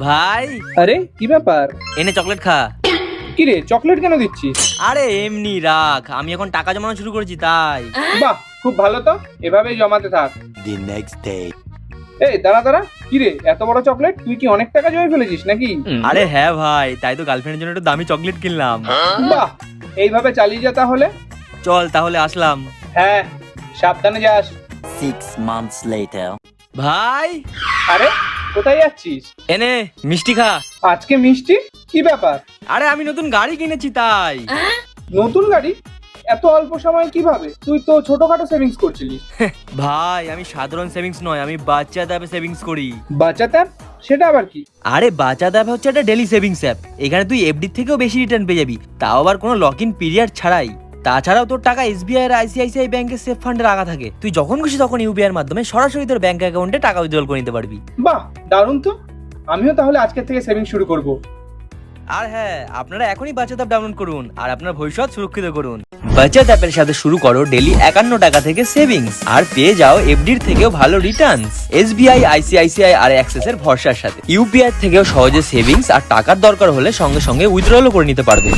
ভাই আরে কি ব্যাপার? এনে চকলেট খা। কি রে, চকলেট কেন দিচ্ছিস? আরে এমনি রাখ, আমি এখন টাকা জমানো শুরু করেছি তাই। বাহ, খুব ভালো তো, এভাবেই জমাতে থাক। The next day. এই দাঁড়া দাঁড়া, কি রে এত বড় চকলেট? তুই কি অনেক টাকা জমে ফেলেছিস নাকি? আরে হ্যাঁ ভাই, তাই তো গার্লফ্রেন্ডের জন্য একটু দামি চকলেট কিনলাম। বাহ, এইভাবে চালিয়ে যা তাহলে। চল তাহলে আসলাম। হ্যাঁ, সাবধানে যাস। 6 months later. ভাই আরে কোথায় যাচ্ছিস? এনে মিষ্টি খা। আজকে মিষ্টি? কি ব্যাপার? আরে আমি নতুন গাড়ি কিনেছি তাই। নতুন গাড়ি? এত অল্প সময়ে কিভাবে? তুই তো ছোটখাটো সেভিংস করছিলিস। ভাই আমি সাধারণ সেভিংস নয়, আমি বাচ্চা অ্যাপে সেভিংস করি। বাঁচাতে অ্যাপ? সেটা আবার কি? আরে বাচ্চা অ্যাপ হচ্ছে একটা ডেলি সেভিংস অ্যাপ। এখানে তুই এফডি থেকেও বেশি রিটার্ন পেয়ে যাবি, তাও আবার কোনো লক ইন পিরিয়ড ছাড়াই। তাছাড়াও তোর টাকা এসবিআই আর আইসিআইসিআই ব্যাংকের সেফ ফান্ডে রাখা থাকে। তুই যখন খুশি তখন ইউপিআই এর মাধ্যমে সরাসরি তোর ব্যাংক অ্যাকাউন্টে টাকা উইথড্রল করে নিতে পারবি। বাহ, দারুণ তো। আমিও তাহলে আজকে থেকে সেভিং শুরু করব। আর হ্যাঁ, আপনারা এখনই বাচ্চা অ্যাপ ডাউনলোড করুন আর আপনার ভবিষ্যৎ সুরক্ষিত করুন। বাচ্চা অ্যাপের সাথে শুরু করো ডেলি 51 টাকা থেকে সেভিংস, আর পেয়ে যাও এফডির থেকেও ভালো রিটার্নস। এসবিআই, আইসিআইসিআই আর অ্যাক্সেস এর ভরসার সাথে ইউপিআই থেকেও সহজে সেভিংস আর টাকার দরকার হলে সঙ্গে সঙ্গে উইথড্রলও করে নিতে পারবে।